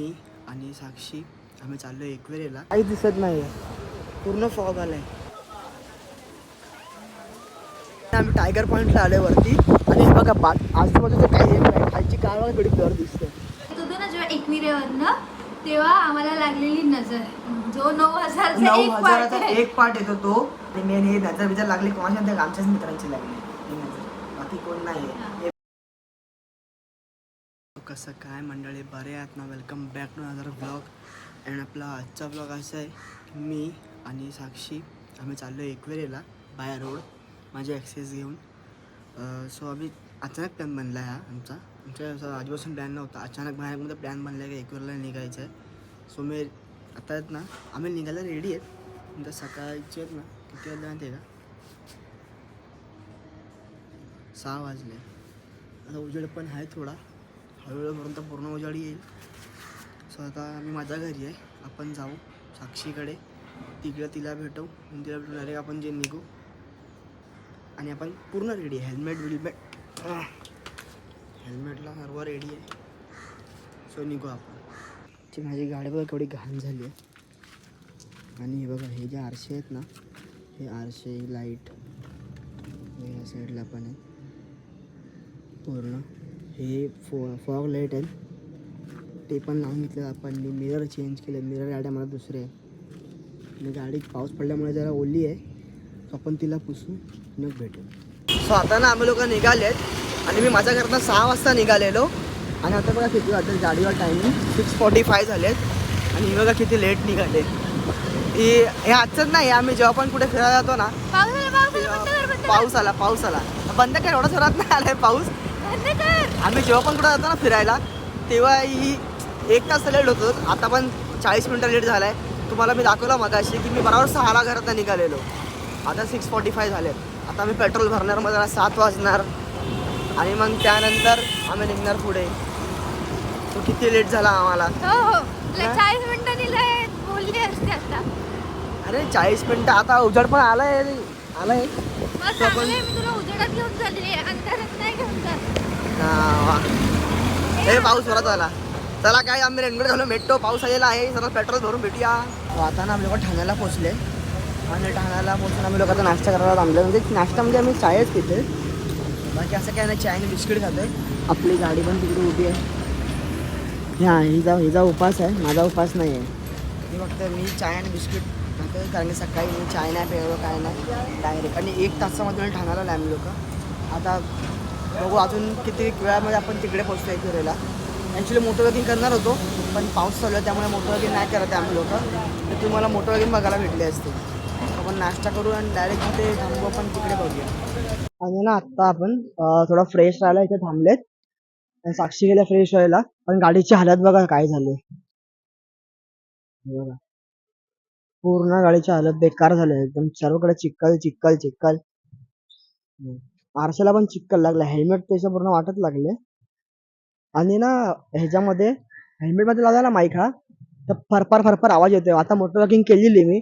मी आणि साक्षी आम्ही चाललो एकवेरेला. काही दिसत नाही, पूर्ण फॉग आलाय. आम्ही टायगर पॉइंटला आलोय वरती आणि हे बघा आजूबाजूचं काही नाही, खालची कार थोडी ब्लर दिसते. होतो ना जेव्हा एकविरेवरनं तेव्हा आम्हाला लागलेली नजर जो 9,000चा एक पार्ट येतो तो. मेन हे नजर विचार लागली कोणाच्या, आमच्याच मित्रांची लागली नजर, बाकी कोण नाही. कसं काय मंडळी, बरे आहात ना? Welcome back to another blog. And आपला आजचा ब्लॉग असा आहे, मी आणि साक्षी आम्ही चाललो एकवेरेला बाय रोड माझे ॲक्सेस घेऊन. सो आम्ही अचानक प्लॅन बनला आहे आमच्या आधीपासून प्लॅन नव्हता. अचानक बाहेरमध्ये प्लॅन बनला आहे की एकवेरेला निघायचं आहे. सो मी आता आहेत ना, आम्ही निघायला रेडी आहेत. नंतर सकाळचे आहेत ना, किती वाजले माहिती आहे का? 6 वाजले. आता उजेड पण आहे थोडा, हळूहळूपर्यंत पूर्ण उजाडी येईल. सो आता मी माझ्या घरी आहे, आपण जाऊ साक्षीकडे, तिकडे तिला भेटू, तिला भेटून डायरेक्ट आपण जे निघू. आणि आपण पूर्ण रेडी आहे, हेल्मेटला सर्व रेडी आहे. सो निघू आपण. माझी गाडी बघा केवढी घाण झाली आहे. आणि हे बघा, हे जे आरसे आहेत ना, हे आरसे लाईट या साईडला पण आहे पूर्ण. हे फॉग लाईट आहे, ते पण लावून घेतलं आपण. मिरर चेंज केले, मिरर गाड्या मला दुसरे आहे. आणि गाडी पाऊस पडल्यामुळे जरा ओली आहे, सो आपण तिला पुसू मग भेटू. सो आता ना आम्ही लोक निघाले आहेत आणि मी माझ्या घरातनं 6 वाजता निघालेलो. आणि आता बघा किती वाजता गाडीवर टायमिंग 6:45 झाले आहेत. आणि बघा किती लेट निघाले. हे आजच नाही, आम्ही जेव्हा पण कुठे फिरायला जातो ना, पाऊस आला बंद कर, एवढा जोरात नाही आलाय पाऊस. आम्ही जेव्हा पण कुठे जातो ना फिरायला, तेव्हा ही 1 तास लेट होतो. आता पण 40 मिनटं लेट झाला आहे. तुम्हाला मी दाखवलं मगाशी की मी बरोबर 6ला घरात निघालेलो. आता 6:45 झाले. आता आम्ही पेट्रोल भरणार, मग 7 वाजणार आणि मग त्यानंतर आम्ही निघणार पुढे. तो किती लेट झाला आम्हाला. 40 मिनिटांनी बोलली असते आता. अरे 40 मिनटं, आता उजेड पण आलाय. मी तुला उजेडात घेऊन चालली, अंधारात नाही घेऊन चालली. हे पाऊस जोरात आला. चला काय, आम्ही रेनकोट घालून भेटतो, पाऊस आलेला आहे. सर्व पेट्रोल भरून भेटूया. आता ना आम्ही लोक ठाण्याला पोचले आणि ठाण्याला पोचून आम्ही लोक आता नाश्ता करायला थांबले. म्हणजे नाश्ता म्हणजे आम्ही चायच पिते, बाकी असं काय नाही. चाय आणि बिस्किट खातोय. आपली गाडी पण तिकडे उभी आहे. हिचा उपास आहे, माझा उपास नाही आहे. मी फक्त चाय आणि बिस्किट खातोय, कारण की सकाळी मी चाय नाही प्यायलो, काय नाही डायरेक्ट. आणि 1 तासामध्ये ठाण्याला आले आम्ही लोक. आता बघू अजून किती वेळामध्ये आपण तिकडे पोचतो एकवेरेला. ॲक्च्युली मोटर वॉकिंग करणार होतो, पण पाऊस चालू आहे त्यामुळे मोटर वॉकिंग नाही करत आहे आम्ही लोक. तर तुम्हाला मोटर वॉकिंग बघायला भेटले असते. आपण नाश्ता करू आणि डायरेक्ट तिथे थांबू, आपण तिकडे बघूया. आणि ना आत्ता आपण थोडा फ्रेश राहायला इथे थांबलेत. आणि साक्षी गेल्या फ्रेश व्हायला, पण गाडीची हालत बघा काय झाली. बघा पूर्ण गाडीची हालत बेकार झाली, एकदम सर्वकडे चिक्कल चिक्कल चिक्कल. आरशाला पण चिक्कल लागला, हेल्मेट त्याच्या पूर्ण वाटत लागले. आणि ना ह्याच्यामध्ये हेल्मेटमध्ये लावला ना माईक, हा तर फरफर फरफर आवाज येतोय. आता मोटर वॉकिंग केलेली मी,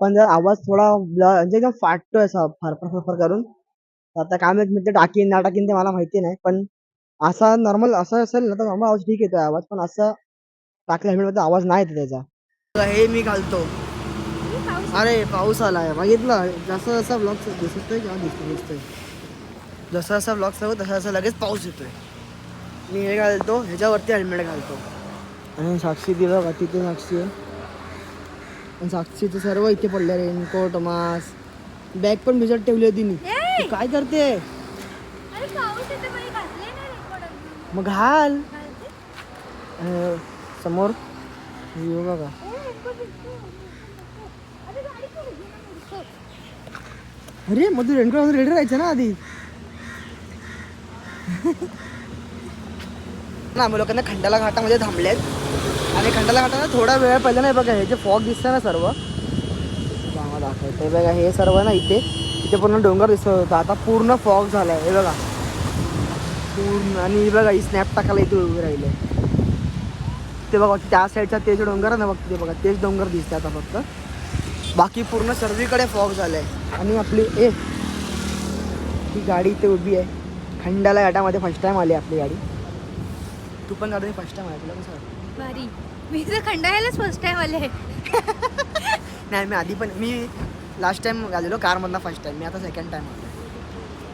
पण जर आवाज थोडा म्हणजे एकदम फाटतोय असा फरफर फरफर करून. आता काय माहित मी ते टाकीन ना टाकीन ते मला माहिती नाही, पण असा नॉर्मल असं असेल ना तर नॉर्मल आवाज ठीक येतोय आवाज, पण असं टाकल्या हेल्मेटमध्ये आवाज नाही येतो त्याचा. हे मी घालतो. अरे पाऊस आलाय, बघितलं. जसं जसं ब्लॉग दिसतोय किंवा दिसतोय, जसं जसं ब्लॉग सांगू तसं तसं लगेच पाऊस येतोय. मी हे घालतो, ह्याच्यावरती हेल्मेट घालतो. आणि साक्षी दिलं का तिथे साक्षी आहे. आणि साक्षीचं सर्व इथे पडलं, रेनकोट, मास्क, बॅग पण भिजत ठेवली होती मी. काय करते मग? घाल समोर बघा. अरे मग तू रेनकोट रेडी राहायचं ना आधी. ना आम्ही लोकांना खंडाला घाटामध्ये थांबलेत. आणि खंडाला घाटाला थोडा वेळ पहिला नाही बघा, हे जे फॉग दिसतं ना सर्व दाखवते बघा, हे सर्व ना इथे पूर्ण डोंगर दिसत होता. आता पूर्ण फॉग झालाय हे बघा पूर्ण. आणि बघा ही स्नॅप टाकायला इथे उभे राहिले ते बघा. त्या साईडचा तेच डोंगर आहे ना बघ, ते बघा तेच डोंगर दिसते आता फक्त. बाकी पूर्ण सर्वीकडे फॉग झालाय. आणि आपली ही गाडी इथे उभी आहे खंडाला घाटामध्ये. फर्स्ट टाइम आली आपली गाडी. तू पण गाडी फर्स्ट टाइम आहे, तुला कसं भारी. मी तर खंडाळ्यालाच फर्स्ट टाइम आले. नाही मी आधी पण मी लास्ट टाइम आलेलो कारमधनं फर्स्ट टाइम. मी आता सेकंड टाइम आलो.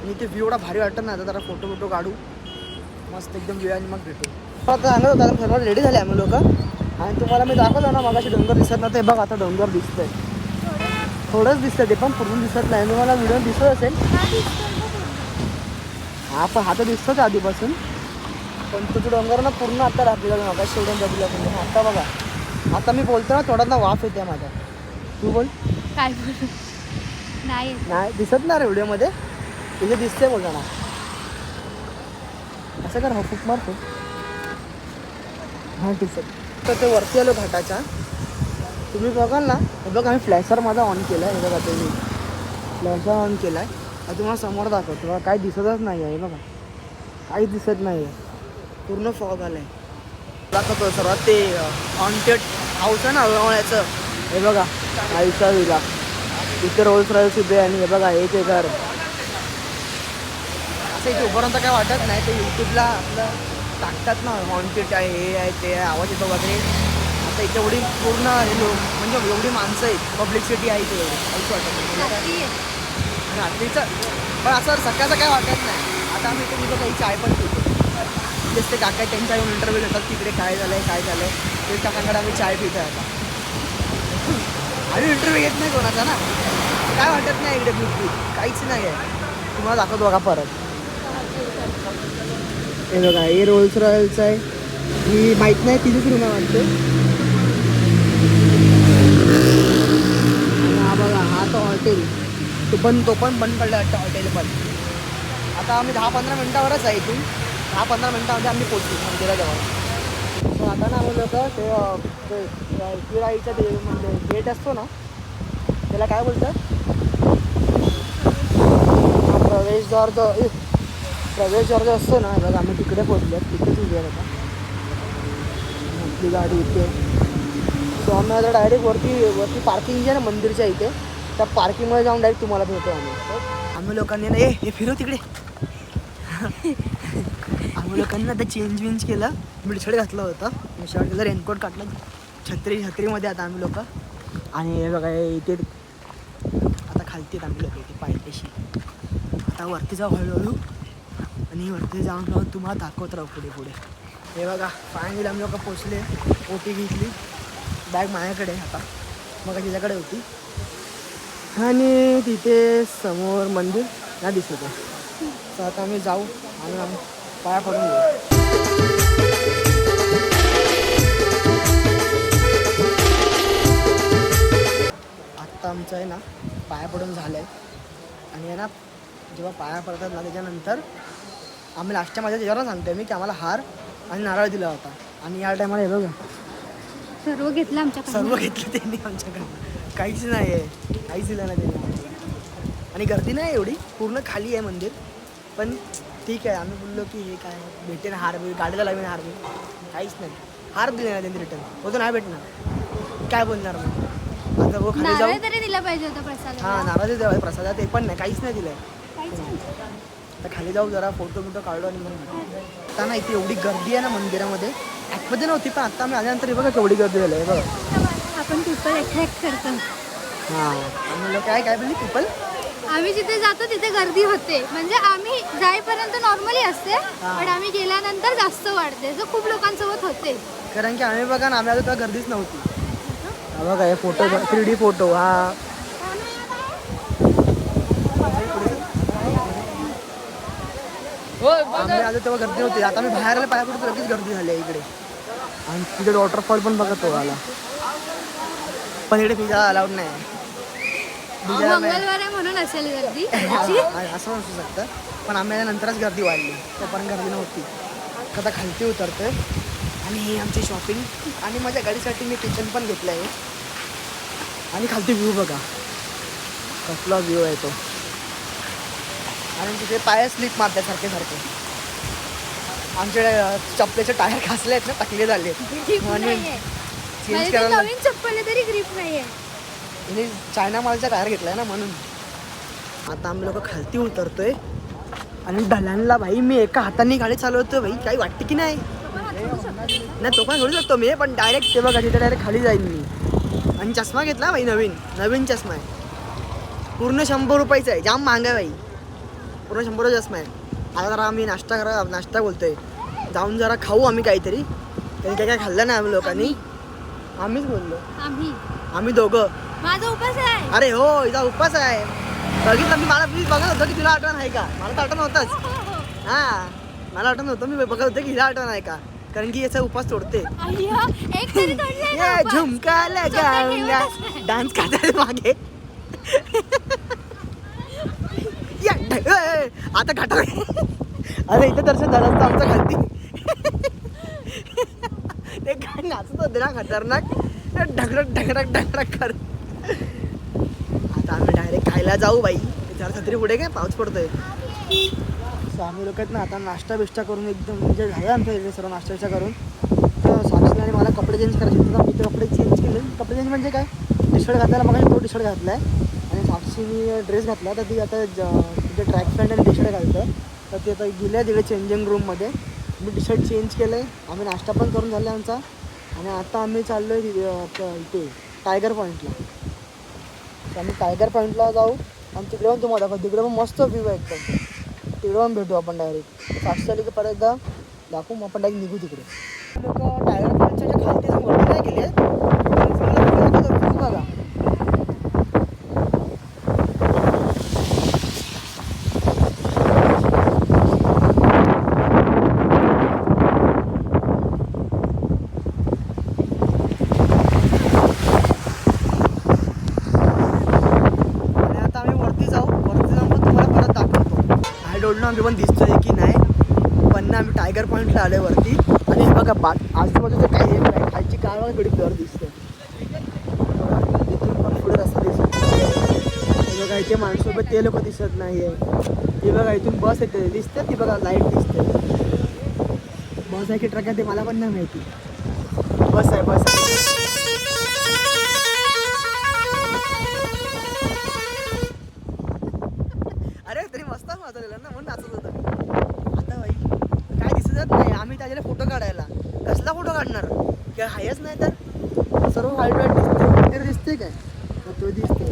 आणि ते व्ह्यू एवढा भारी वाटतं ना. आता जरा फोटो काढू मस्त एकदम व्ह्यू आणि मग भेटू. आता सांगत होता सर्व रेडी झाले आम्ही लोक. आणि तुम्हाला मी दाखवलं ना मगाशी डोंगर दिसत नव्हते. बघ आता डोंगर दिसतंय. थोडंच दिसतं ते पण पूर्ण दिसत नाही. तुम्हाला व्हिडिओ दिसत असेल. हा पण हा तर दिसतोच आधीपासून. पण तो डोंगर ना पूर्ण आता राहते मगाशी सोडून बघितलं तुम्ही. आता बघा आता मी बोलतो ना थोडा वाफ येते माझ्या. तू बोल. काय बोलू नाही नाही दिसत ना रे व्हिडिओमध्ये. तिथे दिसते बोलता ना. असं कर फूक मार फूक. हां दिसत. तर ते वरती आलो घाटाच्या. तुम्ही बघाल ना हे बघा आम्ही फ्लॅशर माझा ऑन केला आहे. हे बघा तुम्ही फ्लॅशर ऑन केला आहे. आता तुम्हाला समोर दाखवतो. बघा काही दिसतच नाही आहे. बघा काहीच दिसत नाही आहे. पूर्ण फॉग आलं आहे. दाखवतो सर्वात ते हॉन्टेड हाऊस आहे ना अळवण्याचं. हे बघा आयुष्या विला इथे रोल्स रॉयल्स उभे. आणि हे बघा हे ते घर असं इथे उभं राहून काय वाटत नाही. ते यूट्यूबला आपलं टाकतात ना हॉन्टेड आहे हे आहे ते आहे आवाज येतो वगैरे. आता इथे एवढी पूर्ण हे म्हणजे एवढी माणसं आहेत पब्लिसिटी आहे इथे एवढी काहीच वाटत नाही. रात्रीचं पण असं सकाळचं काय वाटत नाही. आता आम्ही इथे काही चाय पण पितो. तेच ते काका त्यांच्या येऊन इंटरव्ह्यू घेतात तिकडे काय झालं आहे काय झालं आहे. ते काकांकडे आम्ही चाय पितो आता. आम्ही इंटरव्ह्यू घेत नाही कोणाचा ना. काय वाटत नाही इकडे बिलकुल काहीच नाही आहे. तुम्हाला दाखवतो बघा परत. हे बघा हे रोल्स रॉयल्स आहे. ही माहीत नाही तिथेच रूम आहे वाटते. हा बघा हा तो हॉटेल तो पण बंद पडला वाटतं हॉटेल पण. आता आम्ही 10-15 मिनटावरच आहे इथून. 10-15 मिनटामध्ये आम्ही पोचू मंदिराजवळ. तर आता ना आम्ही लोक ते एकविराईचं ते म्हणजे गेट असतो ना त्याला काय बोलतात प्रवेशद्वार जो असतो ना बघा आम्ही तिकडे पोचलो. तिथेच उभी आहे आता आपली गाडी इथे. सो आम्ही आता डायरेक्ट वरती पार्किंग आहे ना मंदिरच्या इथे त्या पार्किंगमध्ये जाऊन डायरेक्ट तुम्हाला भेटतो आम्ही लोकांनी ना हे फिरव तिकडे. आम्ही लोकांनी आता चेंज केलं. मिडशर्ट घातलं होतं. मिडशर्ट केलं रेनकोट काढलं छत्रीमध्ये आता आम्ही लोक. आणि हे बघा इथे आता खालती आहेत आम्ही लोक इथे पायथ्याशी. आता वरती जाऊ हळूहळू आणि वरती जाऊन तुम्हाला दाखवत राहू पुढे. हे बघा फायनली आम्ही लोक पोचले. ओटी घेतली. बॅग माझ्याकडे आता मग तिच्याकडे होती. आणि तिथे समोर मंदिर ना दिसत आहे. तर आता आम्ही जाऊ आणि पाया पडून घेऊ. आत्ता आमचं आहे ना पाया पडून झालं आहे. आणि आहे ना जेव्हा पाया पडतात ना त्याच्यानंतर आम्ही लास्टच्या माझ्या त्याच्यावर सांगतोय मी की आम्हाला हार आणि नारळ दिला होता. आणि या टायमाला हे बघा सर्व घेतलं आमच्याकडे. सर्व घेतलं त्यांनी आमच्याकडं. काहीच नाही आहे. काहीच दिलं नाही त्यांनी. आणि गर्दी नाही एवढी पूर्ण खाली आहे मंदिर. पण ठीक आहे आम्ही बोललो की हे काय भेटेन हार बी गाडीला लावेन हार बी काहीच नाही. हार दिले नाही त्यांनी रिटर्न. होतो नाही भेटणार काय बोलणार मग. आता हो खाली जाऊ. तरी दिला पाहिजे होता प्रसाद. हां नारळ द्यावा प्रसाद ते पण नाही काहीच नाही दिलं आहे. आता खाली जाऊ जरा फोटो काढू आणि मग आता ना इथे एवढी गर्दी आहे ना मंदिरामध्ये. ॲपमध्ये नव्हती पण आता आम्ही आल्यानंतर बघा केवढी गर्दी झाली आहे बघा. आपण पीपल अट्रॅक्ट करतो. हां आम्हाला काय बोलली पीपल. आम्ही जिथे जातो तिथे गर्दी होते. म्हणजे आम्ही जाईपर्यंत नॉर्मली असते पण आम्ही गेल्यानंतर जास्त वाढते. जो खूप लोकांसोबत होते कारण की आम्ही बघा ना आम्ही आता तेव्हा गर्दीच नव्हती. हा बघा हे फोटो 3D फोटो. हा आम्ही आलो तेव्हा गर्दी नव्हती. आता आम्ही बाहेर पाया पडतो लगेच गर्दी झाली आहे इकडे. आणि तिकडे वॉटरफॉल पण बघा तो आला. पण इकडे पिझ्झा अलाउड नाही. मंगळवार आहे म्हणून असेल गर्दी असं असू शकतं. पण आम्ही नंतरच गर्दी वाढली. तोपर्यंत गर्दी नव्हती. आता खालती उतरतोय आणि ही आमची शॉपिंग. आणि माझ्या गाडीसाठी मी किचन पण घेतलं आहे. आणि खालती व्ह्यू बघा कसला व्ह्यू आहे तो. आणि तिथे पाय स्लिप मारतात सारखे आमच्या चप्पलेचे टायर घासले आहेत ना टाकले झाले. म्हणून चेंज करायला नवीन चप्पल आहे तरी ग्रिप नाहीये. म्हणजे चायना मालचा टायर घेतलाय ना म्हणून. आता आम्ही लोक खालती उतरतोय आणि ढलानला भाई मी एका हाताने गाडी चालवतोय भाई काही वाटते की नाही. नाही तो पण सोडू शकतो मी, पण डायरेक्ट ते बघा तिथे डायरेक्ट खाली जाईन मी. आणि चष्मा घेतला भाई, नवीन चष्मा आहे, पूर्ण 100 रुपयाचा आहे, जाम महागा आहे भाई, पूर्ण 100 चष्मा आहे. आता जरा आम्ही नाश्ता बोलतोय, जाऊन जरा खाऊ आम्ही काहीतरी. त्यांनी काय खाल्लं नाही आम्ही लोकांनी, आम्हीच बोललो, आम्ही दोघं. माझा उपास आहे. अरे हो, हिचा उपास आहे. बघितलं मी, मला प्लीज बघत होतं की तुला आठवण आहे का. मला तर आठवण होतंच. हां, मला आठवण होतं, मी बघत होतं की हिला आठवण आहे का, कारण की याचा उपास तोडते. एक तरी तोडलाय ना उपास. झुमका लगाऊंगा, डान्स करतात मागे. आता घाटा. अरे इथं दर्शन झालं असतं आमचं खालती. ते काय नाचत होते ना खतरनाक, ढगडक कर. आता आम्ही डायरेक्ट खायला जाऊ बाई. जरा छत्री पुढे काय पाऊस पडतोय. आम्ही लोक आहेत ना आता नाश्ता बिष्टा करून एकदम म्हणजे झालं आमच्या इथे सर्व नाश्ता बिष्टा करून. तर साक्षीला आणि मला कपडे चेंज करायचे होते, मी ते कपडे चेंज केले. कपडे चेंज म्हणजे काय, टी शर्ट घातल्याला मग तो टी शर्ट घातला आहे आणि साक्षीने ड्रेस घातला. तर ती आता तिथे ट्रॅक पॅन्ट आणि टी शर्ट घालतं. तर ती आता गेली आहे तिकडे चेंजिंग रूममध्ये. मी टी शर्ट चेंज केलं आहे, आम्ही नाश्ता पण करून झाला आमचा. आणि आता आम्ही चाललो आहे इथे टायगर पॉईंटला. तर आम्ही टायगर पॉईंटला जाऊ आणि तिकडे पण तुम्हाला दाखवतो. तिकडे पण मस्त व्ह्यू आहे एकदम, तिकडे पण भेटू आपण डायरेक्ट. साक्षी आली की परत एकदा दाखवू, मग आपण डायरेक्ट निघू तिकडे. लोक टायगर पॉईंटच्या खालती जाऊन वरती नाही गेले, बघा. आम्ही पण दिसतोय की नाही, पण ना आम्ही टायगर पॉईंटला आलोय वरती. आणि हे बघा आजूबाजूचं काही हे नाही, खालची कार मला थोडी ब्लर दिसते. इथून पण पुढे रस्ता दिसत हे बघा, इथे माणसोबत ते लोक दिसत नाही आहे. हे बघा इथून बस येते दिसते, ती बघा लाईट दिसते. बस आहे की ट्रक आहे ते मला पण नाही माहिती. बस आहे. अरे तरी मस्त वाजवलेला ना, म्हणून नाचत होतं. आता भाई काय दिसत नाही, आम्ही त्याच्याला फोटो काढायला. कसला फोटो काढणार, काय हायच नाही तर सर्व वाईट दिसते. मंदिर दिसते काय, तो दिसते,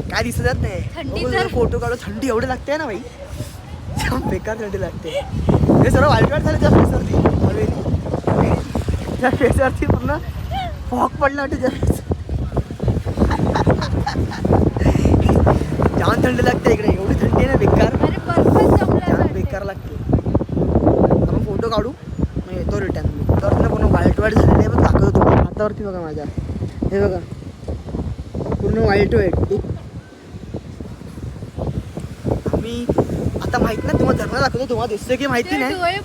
काय दिसत नाही. फोटो काढू, थंडी एवढी लागते ना भाई, बेकार थंडी लागते. हे सर्व वाईट झालं त्या फेसवरती, त्या फेसवरती पूर्ण फॉग पडला वाटते. जाम थंडी लागते इकडे, एवढी थंडी आहे ना बेकार, बेकार लागते. आपण फोटो काढू मग येतो रिटर्न. तर ना पूर्ण वाईट झालेलं आहे, पण दाखवतो तुम्हाला. हातावरती बघा माझ्या, हे बघा पूर्ण वाईट. आम्ही आता माहित नाही, तुम्हाला धर्म दाखवतो, तुम्हाला दिसतंय की माहिती नाही. वाईट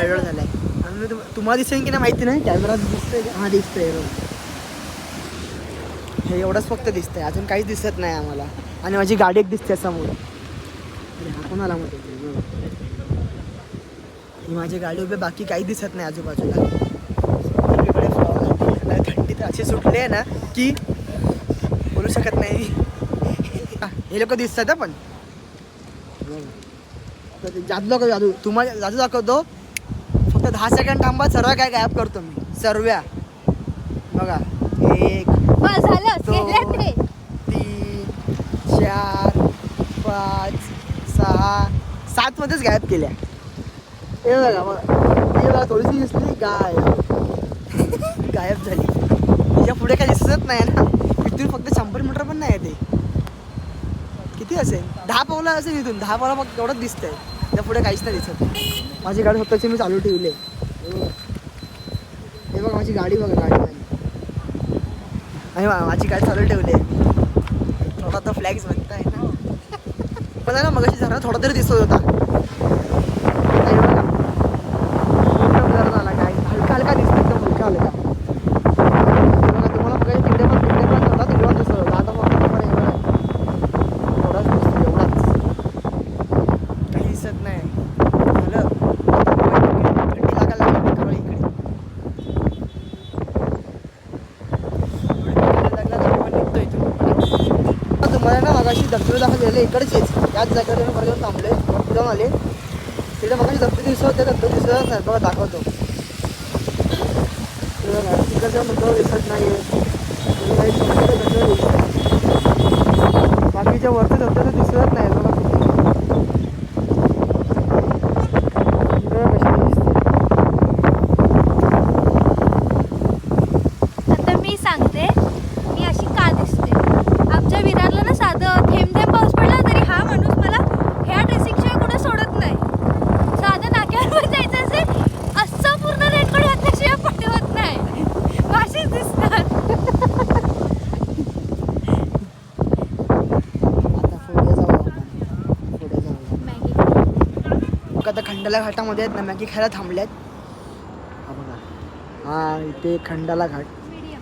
झालंय. आणि तुम्हाला दिसेल की नाही माहिती नाही, कॅमेरा दिसतंय का. हा दिसतंय, हे एवढंच फक्त दिसतंय, अजून काहीच दिसत नाही आम्हाला. आणि माझी गाडी एक दिसते समोर. हा कोणाला मध्ये ही माझी गाडी उभी, बाकी काही दिसत नाही आजूबाजूला. इकडे फ्लॉवर, थंडी तर अशी सुटली आहे ना की बोलू शकत नाही. हे लोक दिसतात पण जादू तुम्हाला जादू दाखवतो. फक्त 10 सेकंड थांबा, सर्व काय गायब करतो मी. सर्व्या बघा, 1 झालं 2 3 4 5 6 7 मध्येच गायब केल्या. हे बघा थोडीशी दिसली, गायब झाली. तिच्या पुढे काय दिसत नाही ना, इथून फक्त 100 मीटर पण नाही आहे. ते किती असेल, 10 पावलं असेल इथून. 10 पावलं फक्त एवढंच दिसतंय, त्या पुढे काहीच नाही दिसत. माझी गाडी स्वतःची मी चालू ठेवली. हे बघा माझी गाडी, बघा गाडी आणि माझी गाडी चालू ठेवली. थोडा तर फ्लॅग्स बनत आहे ना, पण ना मग अशी जरा थोडा तरी दिसत होता. झाला काय हलका हलका दिसत, एकदम हलका हलका. बघा तुम्हाला बघा तिकडे पण होता, तिकडे पण दिसत होता. आता पण एवढाच दिसतो, एवढाच, काही दिसत नाही. झालं थंडी लागायला लागली इकडे. तुम्हाला ना मागाशी दक्षिण दाखवलेले इकडेच, याच जागेवर परत थांबले, पुढे आले. तिथे मग धबधबे दिसत होते, धबधबे दिसत नाही बघा, दाखवतो. तिकडचा मुद्दा दिसत नाही. बाकीच्या वरचं धबधबे दिसत नाही बघा. आता मी सांगते मी अशी का दिसते. आमच्या विरारला ना साधं थेंब थेंब पाऊस पडला तरी हा माणूस मला ह्या ड्रेसिंगशिवाय कुठे सोडत नाही. साधं नाक्यावर जायचं असेल असं पूर्ण रेनकोट घातल्याशिवाय पटवत नाही. अशीच दिसतात. आता पुढे जाऊ आपण, पुढे जाऊ. मॅगी मग आता खंडाला घाटामध्ये आहेत ना, मॅगी खायला थांबल्यात. हा बघा, हा इथे खंडाला घाट. मीडियम.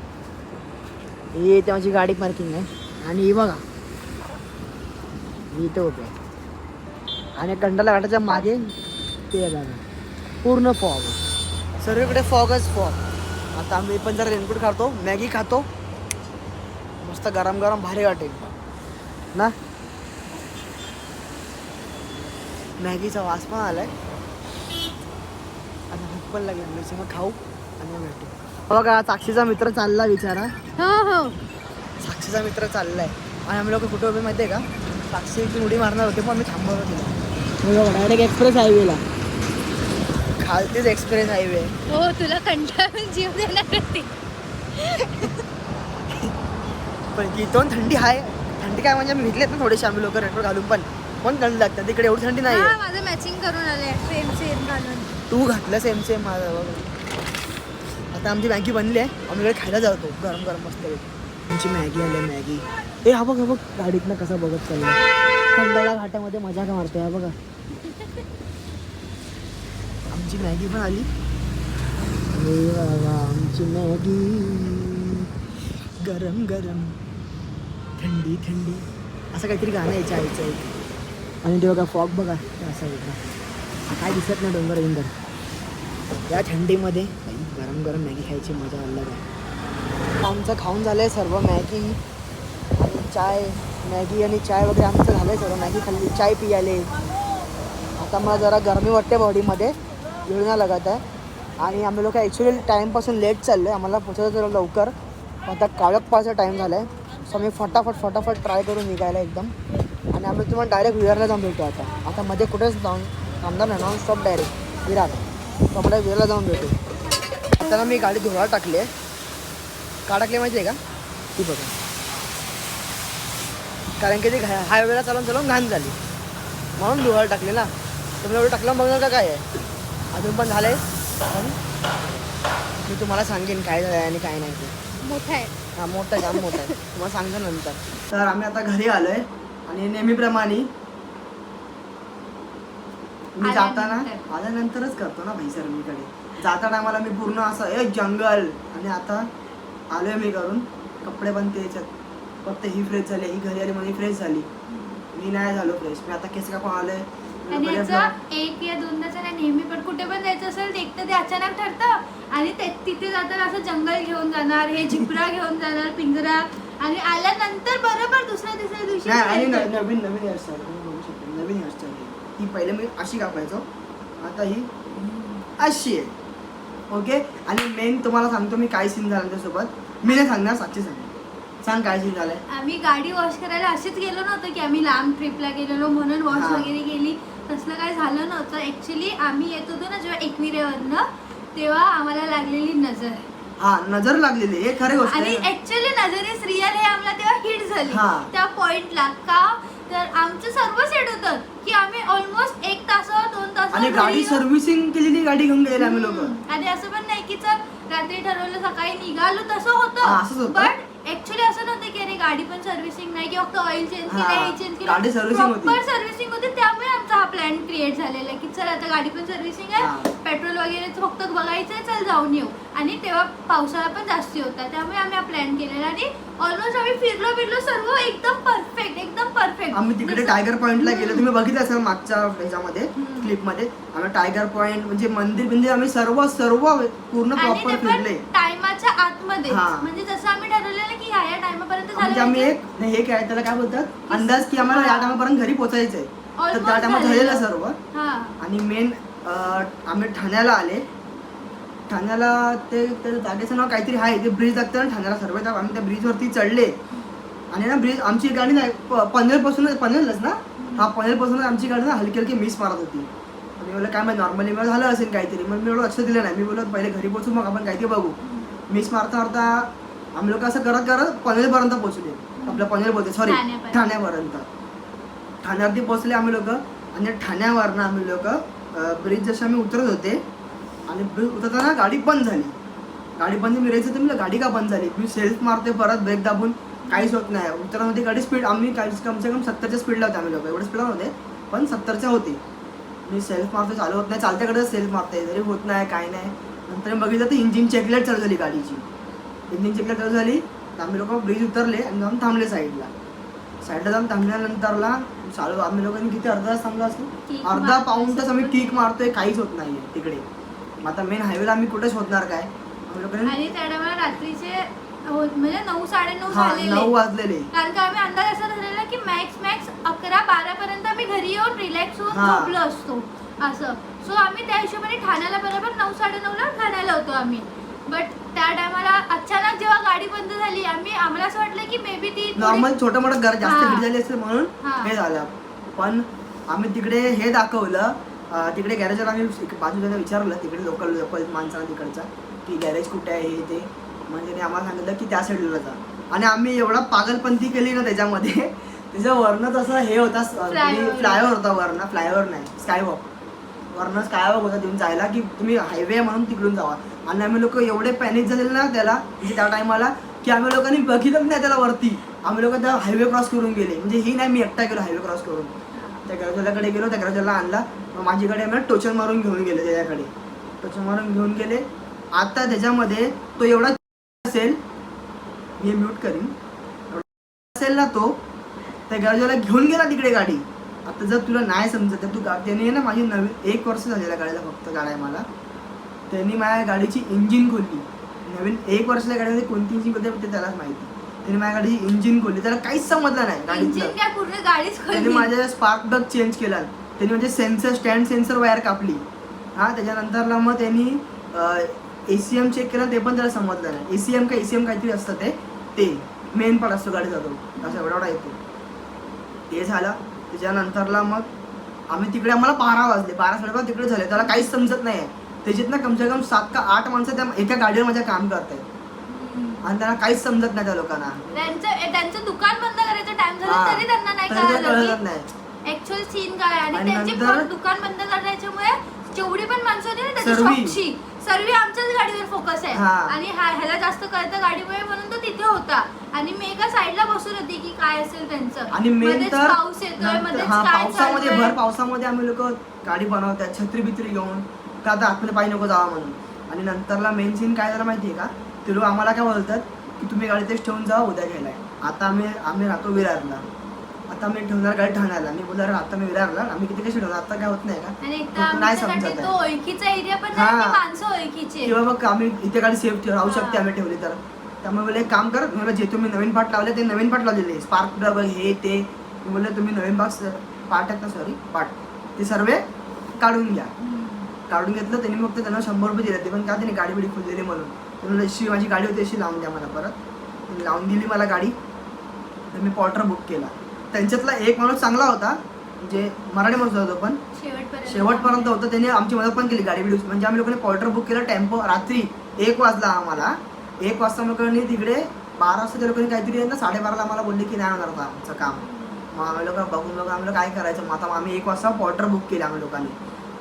ही इथे माझी गाडी पार्किंग आहे. आणि ही बघा, मी इथे उभे आहे. आणि खंडाला घाटाच्या मागे ते बघा पूर्ण फॉग, सर्वीकडे फॉगच फॉग. आता आम्ही पण जरा रेनकोट खातो, मॅगी खातो, मस्त गरम गरम भारी वाटेल ना. मॅगीचा वास पण आलाय. आता भूक पण लागली, मग खाऊ आणि भेटू. बघा साक्षीचा मित्र चालला विचारा. हो हो. साक्षीचा मित्र चाललाय आणि आम्ही लोक कुठे उभे माहिती आहे का, साक्षीची उडी मारणार होते पण आम्ही थांबवलं तिला. डायरेक्ट एक्सप्रेस हायवेला, खालतीच एक्सप्रेस हायवे. हो तुला कंटाळून जीव देणार होती. पण तिथून थंडी आहे. थंडी काय म्हणजे आम्ही घेतलेत ना थोडेसे आम्ही लोक रेनकोट घालून, पण थंड लागतात तिकडे, एवढी थंडी नाही. माझं मॅचिंग करून आले सेम घालून. तू घातलं सेम सेम माझं. आता आमची मॅगी बनली आहे, आम्ही इकडे खायला जातो गरम गरम मस्त. आमची मॅगी आली, मॅगी. ए हा बघ, हा बघ गाडीतनं कसं बघत चाललं. खंडाला घाटामध्ये मजा का मारतोय हा बघा. आमची मॅगी पण आली. आमची मॅगी गरम गरम थंडी थंडी असं काहीतरी गाणं यायचं आईचं एक. आणि ते बघा फॉग बघा असं इकडं काय दिसत नाही, डोंगर बिंगर. या थंडीमध्ये गरम गरम मॅगी खायची मजा अलग आहे. आमचं खाऊन झालं आहे सर्व, मॅगी आणि चाय. मॅगी आणि चाय वगैरे आमचं झालं आहे सर्व. मॅगी खाल्ली, चाय पियाले. आता मला जरा गरमी वाटते बॉडीमध्ये, येऊन लागत आहे. आणि आम्ही लोक ॲक्च्युली टाईमपासून लेट चाललो आहे, आम्हाला पोचायचं जरा लवकर. आता काळकपाचा टाईम झाला आहे, सो आम्ही फटाफट ट्राय करून निघायला एकदम. आणि आम्ही तुम्हाला डायरेक्ट विरारला जाऊन भेटू. आता मध्ये कुठेच जाऊन थांबणार नाही, नॉन स्टॉप डायरेक्ट विरार. कपडे विरारला जाऊन भेटू. आता मी गाडी धुवायला टाकली आहे. का टाकली माहिती आहे का, ती बघा, कारण की ती हायवेला चालून घाण झाली म्हणून धुवायला टाकली ना. तुम्ही एवढं टाकलं बघणार का काय आहे, अजून पण झालं आहे. पण मी तुम्हाला सांगेन काय झालं आहे आणि काय नाही ते. मोठा आहे. हा मोठा आहे, जाम मोठा आहे, तुम्हाला सांगतो नंतर. तर आम्ही आता घरी आलो आहे आणि नेहमीप्रमाणे मी जाताना आल्यानंतरच करतो ना भाई सर्वीकडे. जाताना मला मी पूर्ण असं जंगल, आणि आता आलोय मी करून कपडे पण ते याच्यात. फक्त ही फ्रेश झाली, ही घरी आली म्हणजे फ्रेश झाली. मी नाही झालो फ्रेश. मी आता केस कापून आलोय. आणि याचं एक या दोनदाच नाही, नेहमी पण कुठे पण जायचं असेल एक तर ते अचानक ठरतं आणि तिथे जाताना असं जंगल घेऊन जाणार, हे झिपरा घेऊन जाणार, पिंजरा, आणि आल्यानंतर बरोबर दुसऱ्या तिसऱ्या दिवशी नवीन हेअरस्टाईल बघू शकतो. नवीन हेअरस्टाईल ही पहिले मी अशी कापायचो, आता ही अशी आहे. ओके. आणि मेन तुम्हाला सांगतो मी काय सीन झाला त्यासोबत. मी नाही सांगणार, साक्षी सांग काय सीन झालंय. आम्ही गाडी वॉश करायला असेच गेलो नव्हतं की आम्ही लांब ट्रिपला गेलेलो म्हणून वॉश वगैरे गेली, तसलं काही झालं नव्हतं. ऍक्च्युली आम्ही येत होतो ना जेव्हा एकविरेवरनं, तेव्हा आम्हाला लागलेली नजर. हा नजर लागलेली, हे खरी गोष्ट आणि आहे. ऍक्च्युअली नजर इज रिअल हे आम्हाला तेव्हा हिट झाली त्या पॉइंटला. का तर आमचं सर्व सेट होतं की आम्ही ऑलमोस्ट 1 तास 2 तास आणि गाडी सर्व्हिसिंग केलेली गाडी घेऊन गेले आम्ही लोक. आणि असं पण नाही की चल रात्री ठरवलं सकाळी निघालो, तसं होतं. पण ऍक्च्युली असं नव्हतं की अरे गाडी पण सर्व्हिसिंग नाही, की फक्त ऑइल चेंज केलं, हे चेंज केलं, प्रॉपर सर्व्हिसिंग होती. त्यामुळे आमचा हा प्लॅन क्रिएट झालेला की चल आता गाडी पण सर्व्हिसिंग आहे, पेट्रोल वगैरे फक्त बघायचंय, चल जाऊन येऊ. आणि तेव्हा पावसाळा पण जास्ती होता, त्यामुळे आम्ही हा प्लॅन केलेला. आणि ऑलमोस्ट आम्ही फिरलो सर्व एकदम परफेक्ट. आम्ही तिकडे टायगर पॉइंटला गेलो, तुम्ही बघितलं असेल मागच्या ह्याच्यामध्ये क्लिपमध्ये. आम्ही टायगर पॉइंट म्हणजे मंदिर म्हणजे आम्ही सर्व पूर्ण प्रॉपर फिरले टायमाच्या आतमध्ये. म्हणजे जसं आम्ही ठरवलेलं की ह्या टायमापर्यंत झालं. आम्ही एक हे काय त्याला काय बोलतात अंदाज की आम्हाला या टायमापर्यंत घरी पोहोचायचंय. तर त्या टायमात झालेलं सर्व. हा. आणि मेन आम्ही ठाण्याला आले. ठाण्याला ते जागेचं नाव काहीतरी आहे, ते ब्रिज लागतं ना ठाण्याला सर्व. तर आम्ही त्या ब्रिजवरती चढले आणि ना ब्रिज आमची गाडी नाही पनवेलच ना, हा पनवेलपासूनच आमची गाडी ना हलकी हलकी मिस मारत होती. आणि मला काय माहिती नॉर्मली मला झालं असेल काहीतरी, मग मी एवढं लक्ष दिलं नाही. मी बोललो पहिले घरी पोहोचू मग आपण काहीतरी बघू. मिस मारता मारता आम्ही लोक असं करत करत पनवेलपर्यंत पोहोचले. आपलं पनवेल बोलते सॉरी ठाण्यापर्यंत. ठाण्यावरती पोहोचले आम्ही लोक. आणि ठाण्यावरनं आम्ही लोक ब्रिज जसे आम्ही उतरत होते आणि ब्रिज उतरताना गाडी बंद झाली. गाडी बंद मी रेस होते, मी गाडी का बंद झाली. मी सेल्फ मारते परत ब्रेक दाबून, काहीच होत नाही. उतरण्यामध्ये गाडी स्पीड आम्ही कमसे कम 70च्या स्पीडला होते आम्ही लोक. एवढे स्पीड होते पण 70च्या होते. मी सेल्फ मारतो, चालू होत नाही. चालत्याकडे सेल्फ मारते तरी होत नाही, काय नाही. नंतर बघितलं तर इंजिन चेकलाईट चालू झाली गाडीची. इंजिन चेकलाईट चालू झाली तर आम्ही लोक ब्रिज उतरले आणि जाऊन थांबले साईडला. जाऊन थांबल्यानंतरला चालू आम्ही लोकांनी किती अर्धा तास थांबलो असतो, अर्धा पाऊण तास आम्ही किक मारतोय, काहीच होत नाहीये तिकडे. मग आता मेन हायवेला आम्ही कुठेच होणार काय. आम्ही लोकांनी आणि त्या टायमाला रात्रीचे म्हणजे 9-9:30 झालेले. 9 वाजलेले. कारण का आम्ही अंदाज असा धरलेला की मॅक्स 11-12 पर्यंत आम्ही घरी येऊन रिलॅक्स होऊन झोपलो असतो असं. सो आम्ही त्या हिशोबाने ठाण्याला बरोबर 9-9:30ला ठाण्याला होतो आम्ही. बट त्या टायमाला अचानक जेव्हा गाडी बंद झाली आम्हाला असं वाटलं की मे बी ती नॉर्मल छोटं मोठं घर जास्त भीड झाली असेल म्हणून हे झालं. पण आम्ही तिकडे हे दाखवलं, तिकडे गॅरेजला आम्ही बाजूला विचारलं तिकडे लोकल माणसाला तिकडचा की गॅरेज कुठे आहे हे ते. म्हणजे त्यांनी आम्हाला सांगितलं की त्या साईडला जा. आणि आम्ही एवढा पागलपंथी केली ना त्याच्यामध्ये, त्याच्या वरनच असं हे होता, फ्लायओव्हर होता वरनं, फ्लायओव्हर नाही स्कायवॉक, वरनं स्कायवॉक होता देऊन जायला की तुम्ही हायवे म्हणून तिकडून जावा. आणि आम्ही लोक एवढे पॅनिक झालेले ना त्याला, म्हणजे त्या टायमाला की आम्ही लोकांनी बघितलंच नाही त्याला वरती. आम्ही लोक त्या हायवे क्रॉस करून गेले. म्हणजे ही नाही, मी एकटा गेलो हायवे क्रॉस करून. त्या गॅरेजवाल्याकडे गेलो, त्या गॅरेजवाला आणला. मग माझी गाडी आम्ही टोचन मारून घेऊन गेले त्याच्याकडे. टोचन मारून घेऊन गेले. आता त्याच्यामध्ये तो एवढा असेल, मी म्यूट करीन, असेल ना तो, त्या गॅरेजवाला घेऊन गेला तिकडे गाडी. आता जर तुला नाही समजत तर तू त्याने ना माझी नवीन 1 वर्ष झालेला गाडीला, फक्त गाडी आहे मला. त्यांनी माझ्या गाडीची इंजिन खोलली. नवीन 1 वर्षाच्या गाडीमध्ये कोणती इंजिन खोलते ते त्यालाच माहिती. त्यांनी माझ्या गाडीची इंजिन खोलली, त्याला काहीच समजलं नाही गाडीचं. त्यांनी माझ्या स्पार्क प्लग चेंज केला. त्यांनी म्हणजे सेन्सर स्टँड सेन्सर वायर कापली. हा, त्याच्यानंतरला मग त्यांनी ACM चेक केला, ते पण त्याला समजलं नाही. ACM काहीतरी असतं ते मेन पार्ट असतो गाडी जातो असं एवढा येतो. ते झालं. त्याच्यानंतरला मग आम्ही तिकडे, आम्हाला 12 वाजले, 12-12:30 तिकडे झाले. त्याला काहीच समजत नाही आहे. त्याच्यात ना कमसे कम 7 का 8 माणसं त्या एका गाडीवर माझ्या काम करतायत आणि त्यांना काहीच समजत नाही. त्या लोकांना त्यांचं दुकान बंद करायचं टाइम झाला तरी त्यांना नाही कळलं नाही ऍक्च्युअल सीन काय. आणि त्यांचे दुकान बंद करण्याच्यामुळे जेवढी पण माणसं होती ना त्याची सर्व आमच्याच गाडीवर फोकस आहे. आणि ह्याला जास्त कळतं गाडीमुळे म्हणून तो तिथे होता. आणि मी एका साईडला बसून होती की काय असेल त्यांचं. आणि मेन तर पाऊस येतोय पावसामध्ये, भर पावसामध्ये आम्ही लोक गाडी बनवतात छत्री बित्री घेऊन, का आता आतमध्ये पाणी नको जावा म्हणून. आणि नंतरला मेन सीन काय झालं माहितीये का, ते लोक आम्हाला काय बोलतात की तुम्ही गाडी तेच ठेवून जा, उद्या घ्यायला. आता आम्ही राहतो विरारला. आता मी ठेवणार गाडी ठाण्याला. मी बोलणार आता मी विरारला, आम्ही किती कशी ठेवणार, आता काय होत नाही का, नाही समजत तो ओळखीचा एरिया पण नाही, माणसं ओळखीची किंवा मग आम्ही इथे गाडी सेफ राहू शकते आम्ही ठेवली तर. त्यामुळे बोलले एक काम कर, मला जे तुम्ही नवीन पार्ट लावले ते नवीन पार्ट लावलेले, स्पार्क प्लग हे ते. मी बोलले तुम्ही नवीन पार्ट आहेत ना, सॉरी पार्ट, ते सर्व काढून घ्या. काढून घेतलं त्यांनी. मग त्यांना 100 रुपये दिले. ते पण का त्यांनी गाडी बिडी खुललेली म्हणून. म्हणून अशी माझी गाडी होती अशी लावून द्या मला परत. त्यांनी लावून दिली मला गाडी. तर मी पॉर्टर बुक केला. त्यांच्यातला एक माणूस चांगला होता, म्हणजे मराठी माणूस होता, पण शेवटपर्यंत होतं. त्यांनी आमची मदत पण केली गाडी बिडी. म्हणजे आम्ही लोकांनी पॉर्टर बुक केलं. टेम्पो रात्री 1 वाजला आम्हाला. 1 वाजता लोकांनी तिकडे 12 वाजता त्या लोकांनी काहीतरी ना 12:30ला आम्हाला बोलले की नाही होणार आमचं काम. मग आम्ही लोक बघून बघा आम्हाला काय करायचं. मग आता आम्ही 1 वाजता पॉर्टर बुक केला आम्ही लोकांनी.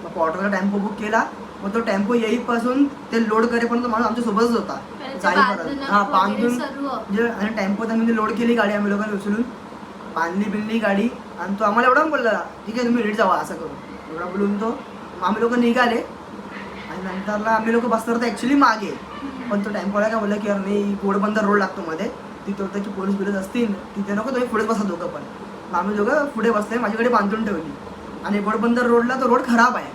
मग पॉर्टरचा टेम्पो बुक केला. मग तो टेम्पो येईपासून ते लोड करेपर्यंत माणूस आमच्या सोबतच होता जाईपर्यंत. बांधून म्हणजे आणि टेम्पो त्यांनी लोड केली गाडी आम्ही लोकांनी उचलून, बांधली गाडी. आणि तो आम्हाला एवढा बोलला ठीक आहे तुम्ही नीट जावा असं करून, एवढा बोलून तो आम्ही लोक निघाले. आणि नंतरला आम्ही लोक बसणार होतो ॲक्च्युली मागे. पण तो टेम्पोला काय बोलला की अरे नाही घोडबंदर रोड लागतो मध्ये, तिथे होतं की पोलीस बिलीस असतील तिथे नको तुम्ही पुढे बसा दोघं पण. मग आम्ही दोघं पुढे बसले, माझ्याकडे बांधून ठेवली. आणि घोडबंदर रोडला तो रोड खराब आहे.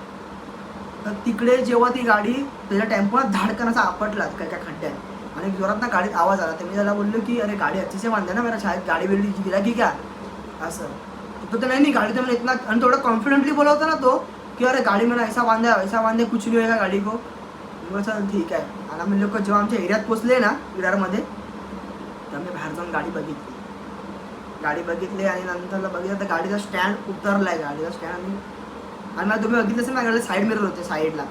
तर तिकडे जेव्हा ती गाडी त्याच्या टेम्पोला धाडकन असा आपटला काय खड्ड्यात आणि जोरात ना गाडीत आवाज आला. तर मी त्याला बोललो की अरे गाडी अच्छे से बांधे ना मेरा, शाळेत गाडी बिल्डी गिरा की क्या असं. तो नाही गाड़ी तो मैंने इतना आणि थोड़ा कॉन्फिडेंटली बोला होता ना तो कि अरे गाड़ी मैंने ऐसा बांधा कुछ नहीं होगा गाड़ी को. चल ठीक आहे. आणि आम्ही लोक जेव्हा आमच्या एरियात पोचले ना विरारमध्ये तर आम्ही बाहेर जाऊन गाडी बघितली आणि नंतर बघितलं तर गाडीचा स्टँड उतरलाय गाडीचा स्टँड आणि मला तुम्ही बघितलं असेल माझ्या गाडीला साईड मिरर होते साईडला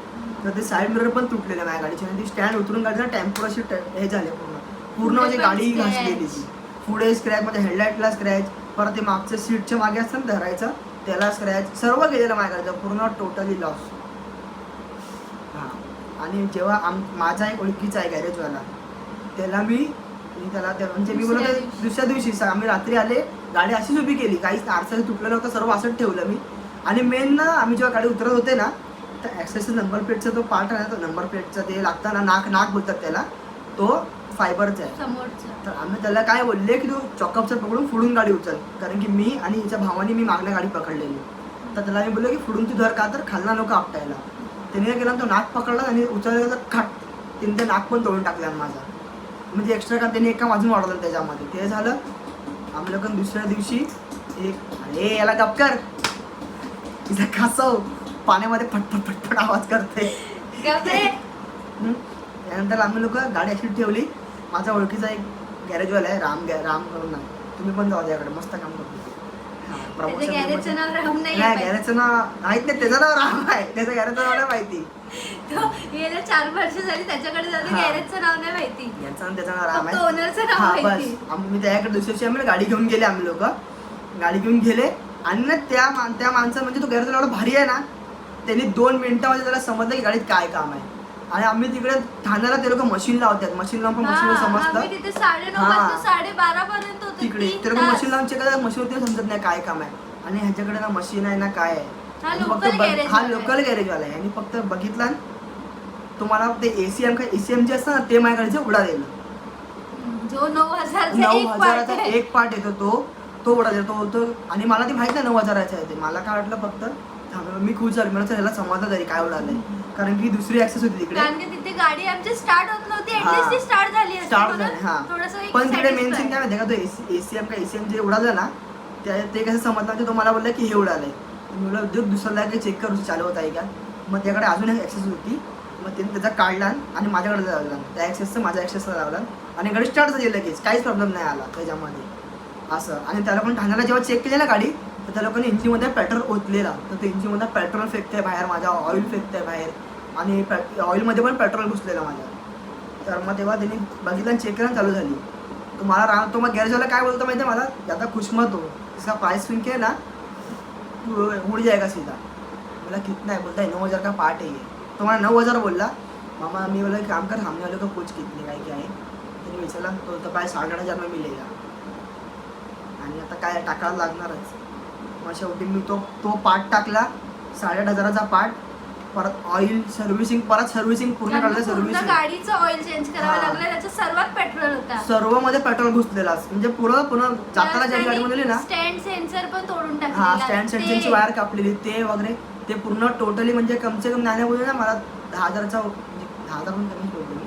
तर ते साईड मिरर पण तुटलेले माझ्या गाडीचे आणि ती स्टँड उतरून गाडीचा टेम्पो अशी हे झाले पूर्ण म्हणजे गाडी घासलेली ती पुढे स्क्रॅच म्हणजे हेडलाईटला स्क्रॅच परत ते मागच्या सीटच्या मागे असतं ना धरायचं त्याला स्क्रॅच सर्व गेलेलं माझ्या गाडीचं पूर्ण टोटली लॉस. हां आणि जेव्हा माझा एक ओळखीचा आहे गॅरेजवाला त्याला मी म्हणजे मी बोलतो दुसऱ्या दिवशी आम्ही रात्री आले गाडी अशीच उभी केली काहीच आरसा तुटलेलं होतं सर्व असंच ठेवलं मी आणि मेन ना आम्ही जेव्हा गाडी उतरत होते ना तर ॲक्सेसचा नंबर प्लेटचा तो पार्ट आहे ना तो नंबर प्लेटचा ते लागतं ना नाक बोलतात त्याला तो फायबरचा आहे. तर आम्ही त्याला काय बोलले की तू चॉकअपचं पकडून फुडून गाडी उचल कारण की मी आणि हिच्या भावाने मी मागण्या गाडी पकडलेली तर त्याला मी बोललो की फुडून तू धर का तर खालना नको आपटायला त्याने गेला तो नाक पकडला आणि उचलला तर खाट त्याने ते नाक पण तोडून टाकलं माझा म्हणजे एक्स्ट्रा का त्याने एका वाजून वाढवलं त्याच्यामध्ये ते झालं. आम्ही लोक दुसऱ्या दिवशी अरे याला गपकर तिचा कासव पाण्यामध्ये फटफट आवाज करते त्यानंतर आम्ही लोक गाडी अशी ठेवली. माझा ओळखीचा एक गॅरेजवाला आहे राम करून नाही तुम्ही पण जाऊ द्याकडे मस्त काम करतो. गॅरेजचं नाव माहित नाही त्याचं नाव राम आहे त्याचं गॅरेजचं नाव नाही माहिती. 4 वर्ष झाली त्याच्याकडे जातो गॅरेजचं नाव नाही माहिती याचं त्याचं नाव राम आहे ओनरचं नाव माहिती. मी त्याच्याकडे दुसऱ्या दिवशी आम्ही गाडी घेऊन गेले आम्ही लोक गाडी घेऊन गेले आणि ना त्या माणसा म्हणजे तो गॅरेज एवढा भारी आहे ना त्यांनी 2 मिनिटामध्ये त्याला समजलं की गाडीत काय काम आहे आणि आम्ही तिकडे ठाण्याला ते लोक मशीन लावतात मशीन लावून पण मशीन समजतं तिथे 9:30 12:30 पर्यंत तिकडे ते लोक मशीन लावून चेक करतात मशीन ते समजत नाही काय काम आहे आणि ह्याच्याकडे ना मशीन आहे ना काय आहे हा लोकल गॅरेजवाला आहे आणि फक्त बघितला तुम्हाला ते एसीएम जे असतं ना ते माझ्या गाडीचं उडा दिलं जो 9,000चा एक पार्ट येतो तो उडा देतो आणि मला ते माहित नाही 9,000चा आहे ते मला काय वाटलं फक्त मी खुश झाली मला त्याला समजलं तरी काय उडालंय कारण की दुसरी ऍक्सेस होती तिकडे कारण की तिथे गाडी आमची स्टार्ट होत नव्हती ऍटलीस्ट ती स्टार्ट झाली हा पण तिकडे मेन सीन काय माहिती का तो एसीएम जे उडालं ना ते कसं समजलं म्हणजे तो मला बोलला की हे उडालंय मला दुसऱ्याला काही चेक करू चालू होत आहे का मग त्याकडे अजून एक ऍक्सेस होती मग त्याने त्याचा काढला आणि माझ्याकडे लावला त्या ऍक्सेसचं माझ्या ऍक्सेसला लावला आणि गाडी स्टार्ट झाली लगेच काहीच प्रॉब्लेम नाही आला त्याच्यामध्ये असं. आणि त्याला पण ठाण्याला जेव्हा चेक केली ना गाडी तर त्या लोकांनी इंजिनमध्ये पेट्रोल ओतलेला तर ते इंजिनमध्ये पेट्रोल फेकतंय बाहेर माझ्या ऑइल फेकतंय बाहेर आणि ऑइलमध्ये पण पेट्रोल घुसलेलं माझ्या. तर मग तेव्हा त्यांनी बघितलं चेक करायला चालू झाली. तो मग गॅरेजवाला काय बोलतो माहिती आहे मला ज्यादा खुशमत हो इसका प्राइस सुन के ना उड़ जाएगा सीधा. मला कितना है बोलता है 9,000 का पार्ट है ये. तो मला 9,000 बोलला. मामा मी बोला काम कर हमने वाले को पूछ कितने काय क्या है त्यांनी विचारला तो तर प्राइस 8,500 में मिलेगा आणि आता काय टाकायला लागणारच. मग शेवटी मी तो पार्ट टाकला 8,500चा पार्ट परत ऑइल सर्व्हिसिंग पूर्ण काढलं सर्व्हिसिंग गाडीचं ऑइल चेंज करावं लागलं त्याच्यात सर्वात पेट्रोल होता सर्व मध्ये पेट्रोल घुसलेला म्हणजे पूर्ण जाताना ज्या गाडीमध्ये ना स्टँड सेन्सर पण तोडून टाकलेला. हा स्टँड सेन्सरची वायर कापलेली ते वगैरे ते पूर्ण टोटली म्हणजे कमसे कम नाण्यामुळे ना मला 10,000चा म्हणजे 10,000 पण कमी पडले मी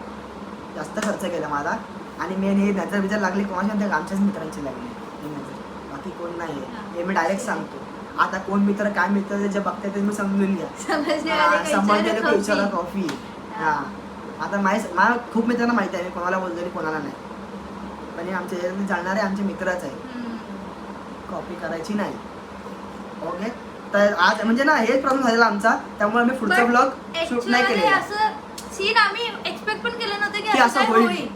जास्त खर्च केला मला. आणि मेन हे नजर विचार लागली कोणाच्या त्या आमच्याच मित्रांची लागली हे नजर बाकी कोण नाही हे मी डायरेक्ट सांगतो. आता कोण मित्र काय मित्र जे बघताय ते मी समजून घ्या समजलेलं की विचारा कॉफी. हा आता मला खूप मित्रांना माहिती आहे मी कोणाला बोलतो आणि कोणाला नाही पण हे आमचे जाणणारे आमचे मित्रच आहे कॉपी करायची नाही. ओके तर आज म्हणजे ना हेच प्रॉब्लेम झालेला आमचा त्यामुळे आम्ही पुढचा ब्लॉग शूट नाही केलेला. सीन आम्ही एक्सपेक्ट पण केलं नव्हतं की असं होईल.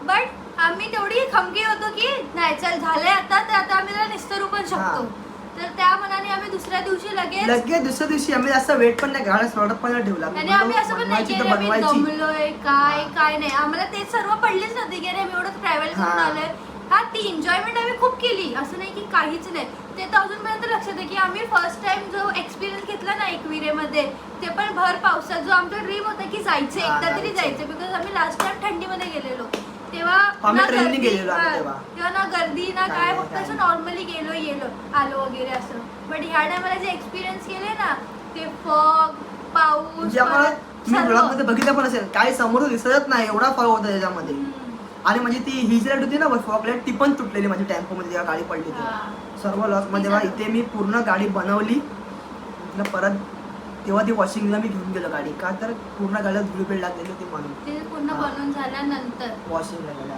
बट आम्ही तेवढी खमकी होतो की नाही चल झालंय आता तर आता आम्ही त्याला निस्तरू पण शकतो. तर त्या मनाने आम्ही दुसऱ्या दिवशी लगेच दुसऱ्या दिवशी आम्ही असं वेट पण नाही गाड्या प्रॉडक्ट पण ठेवला आणि आम्ही असं पण नाही की आम्ही दमलोय काय नाही आम्हाला ते सर्व पडलेच नव्हते की अरे आम्ही एवढं ट्रॅव्हल करून आलोय. हा ती एन्जॉयमेंट आम्ही खूप केली असं नाही की काहीच नाही. ते तर अजूनपर्यंत लक्षात आहे की आम्ही फर्स्ट टाइम जो एक्सपिरियन्स घेतला ना एकविरेमध्ये ते पण भर पावसात जो आमचा ड्रीम होता की जायचं एकदा तरी जायचं बिकॉज आम्ही लास्ट टाइम थंडीमध्ये गेलेलो तेव्हा ना गर्दी ना काय फक्त असं नॉर्मली गेलो आलो वगैरे असं. बट ह्या टायमाला जे एक्सपिरियन्स केले ना ते फॉग पाऊस बघितलं पण असेल काही समोर दिसत नाही एवढा फॉग होता त्याच्यामध्ये. आणि म्हणजे ती ही जी लाईट होती ना फॉग लाईट ती पण तुटलेली माझी टेम्पो मध्ये जेव्हा गाडी पडली तेव्हा सर्व लॉस मध्ये बघा इथे मी पूर्ण गाडी बनवली परत तेव्हा ती वॉशिंगला मी घेऊन गेलो गाडी का तर पूर्ण गाडीला धुळीपेट लागलेली होती म्हणून ते पूर्ण बनवून झाल्यानंतर वॉशिंगला गेल्या.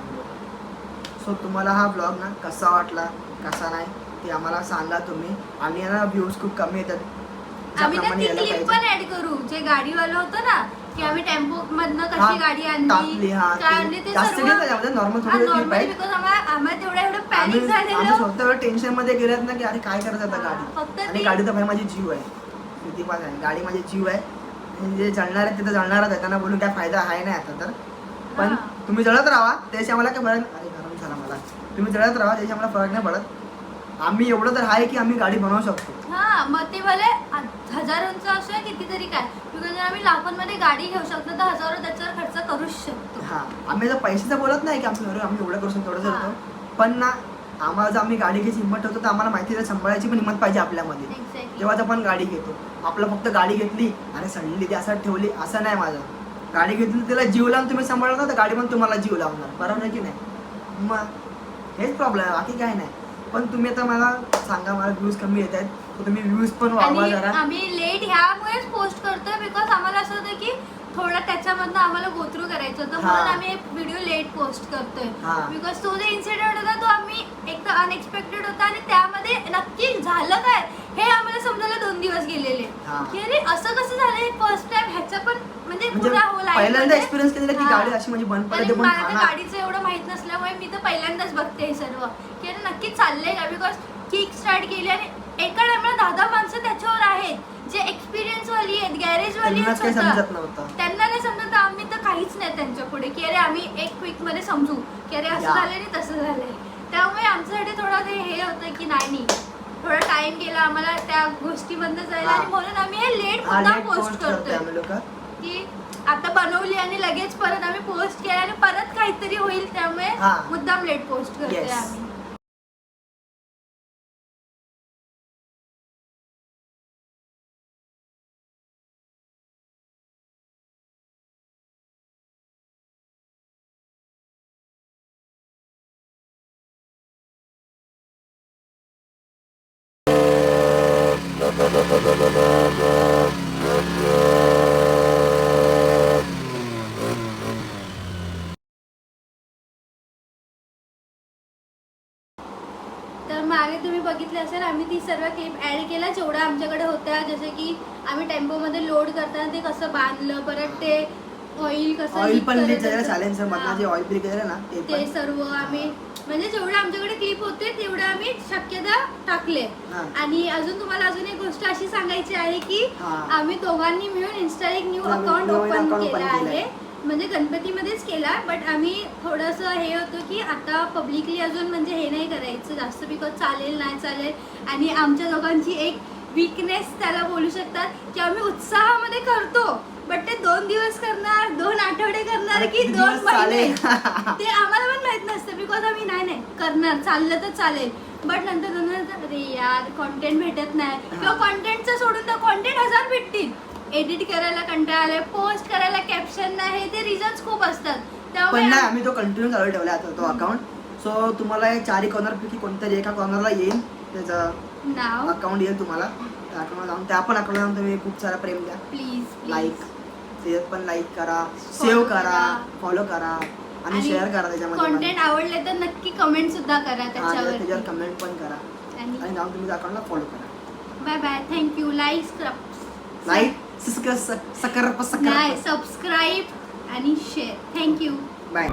सो तुम्हाला हा ब्लॉग ना कसा वाटला कसा नाही ते आम्हाला सांगा तुम्ही. आणि ना व्ह्यूज खूप कमी येतात आम्ही ना ती क्लिप पण ऍड करू जे गाडीवाला होतं ना की आम्ही टेम्पो मधनं कशी गाडी आणली काय आणली ते सर्व नॉर्मल थोडी क्लिप आहे बिकॉज आम्हाला तेवढं एवढं पॅनिक झालेलं स्वतः टेन्शन मध्ये गेल्यात ना की अरे काय करायचं आता गाडी. आणि गाडी तर भाई माझी जीव आहे किती पण आहे गाडी माझी जीव आहे. जे जळणार आहे तिथं जळणारच आहे त्यांना बोलून काय फायदा आहे नाही आता तर. पण तुम्ही जळत राहा त्याशी आम्हाला काय फरक अरे गरम झाला मला तुम्ही जळत राहा त्याशी आम्हाला फरक नाही पडत. आम्ही एवढं तर आहे की आम्ही गाडी बनवू शकतो. हा मग ते भले हजारोंचं असं कितीतरी काय बिकॉज जर आम्ही लाखोंमध्ये गाडी घेऊ शकतो तर हजारो त्याच्यावर खर्च करूच शकतो. हा आम्ही जर पैशाचं बोलत नाही की आम्ही एवढं करू शकतो एवढं करतो पण ना आम्हाला जर आम्ही गाडी घ्यायची हिंमत ठेवतो तर आम्हाला माहिती आहे सांभाळायची पण हिंमत पाहिजे आपल्यामध्ये. तेव्हाच आपण गाडी घेतो. आपलं फक्त गाडी घेतली आणि सडली ती असं ठेवली असं नाही माझं. गाडी घेतली त्याला जीव लावून तुम्ही सांभाळणार तर गाडी पण तुम्हाला जीव लावणार बरोबर आहे की नाही. मग हेच प्रॉब्लेम आहे बाकी काय नाही. पण तुम्ही आता मला सांगा मला व्ह्यूज कमी येत आहेत तर तुम्ही व्ह्यूज पण वाढवा जरा. आम्ही लेट ह्यामुळेच पोस्ट करतोय बिकॉज आम्हाला असं होतं की थोडं त्याच्यामधनं आम्हाला गोथ्रू करायचं होतं म्हणून आम्ही व्हिडिओ लेट पोस्ट करतोय. बिकॉज तो जो इन्सिडेंट होता तो आम्ही एकदम अनएक्सपेक्टेड होता आणि त्यामध्ये नक्की झालं काय हे आम्हाला समजायला 2 दिवस गेलेले की अरे असं कसं झालं फर्स्ट टाइम ह्याचं पण म्हणजे पुरा पहिल्यांदा एक्सपिरियन्स केलेला की गाडी अशी म्हणजे बंद पडते पण मला गाडीचं एवढं माहित नसल्यामुळे मी तर पहिल्यांदाच बघते हे सर्व की अरे नक्की चाललंय का बिकॉज किक स्टार्ट केली आणि एका टाइमला 10 माणसं त्याच्यावर आहेत जे एक्सपिरियन्स वाली आहेत गॅरेज वाली आहेत त्यांना नाही समजत. आम्ही तर काहीच नाही त्यांच्या पुढे की अरे आम्ही एक क्विक मध्ये समजू की अरे असं झालंय आणि तसं झालंय. त्यामुळे आमच्यासाठी थोडं ते हे होतं की नाही थोडा टाइम गेला आम्हाला त्या गोष्टीमधनं जायला आणि म्हणून आम्ही हे लेट मुद्दाम पोस्ट करतोय की आता बनवली आणि लगेच परत आम्ही पोस्ट केला आणि परत काहीतरी होईल त्यामुळे मुद्दाम लेट पोस्ट करतोय आम्ही. तर मागे तुम्ही बघितले असेल आम्ही ती सर्व क्लिप ऍड केल्या जेवढ्या आमच्याकडे होत्या जसे की आम्ही टेम्पोमध्ये लोड करताना ते कसं बांधलं परत ते ऑइल कसं ऑइल पण सायलेन्सर मधनं जे ऑइल ब्रेक केलं ना ते सर्व आम्ही म्हणजे जेवढे आमच्याकडे क्लिप होते तेवढे आम्ही शक्यता टाकले. आणि अजून तुम्हाला अजून एक गोष्ट अशी सांगायची आहे की आम्ही दोघांनी मिळून इन्स्टा एक न्यू अकाउंट ओपन केलं आहे म्हणजे गणपतीमध्येच केला. बट आम्ही थोडंसं हे होतं की आता पब्लिकली अजून म्हणजे हे नाही करायचं जास्त बिकॉज चालेल नाही चालेल. आणि आमच्या दोघांची एक वीकनेस त्याला बोलू शकतात की आम्ही उत्साहामध्ये करतो बट ते 2 दिवस करणार 2 आठवडे करणार की 2 महिने ते आम्हाला पण माहित नसतं बिकॉज आम्ही नाही करणार चाललं तर चालेल. बट नंतर अरे यार कॉन्टेंट भेटत नाही किंवा कॉन्टेंटचं सोडून तर कॉन्टेंट 1000 भेटतील. एडिट करायला कंटाळा आलाय पोस्ट करायला कॅप्शन नाही ते रिझन्स खूप असतात. त्यामुळे आम्ही तो कंटिन्यू चालू ठेवला तो अकाउंट. सो तुम्हाला 4 कॉर्नर पैकी कोणतरी एका कॉर्नरला येईल त्याचं नाव अकाउंट येईल तुम्हाला त्या अकाउंटला जाऊन त्या पण अकाउंटला जाऊन तुम्ही खूप सारा प्रेम द्या प्लीज. लाईक ते पण लाईक करा सेव्ह करा फॉलो करा आणि शेअर करा. त्याच्यामध्ये कंटेंट आवडले तर नक्की कमेंट सुद्धा करा त्याच्यावर कमेंट पण करा आणि जाऊन तुम्ही अकाउंटला फॉलो करा. Bye bye thank you. Like subscribe आणि शेअर. थँक्यू. बाय.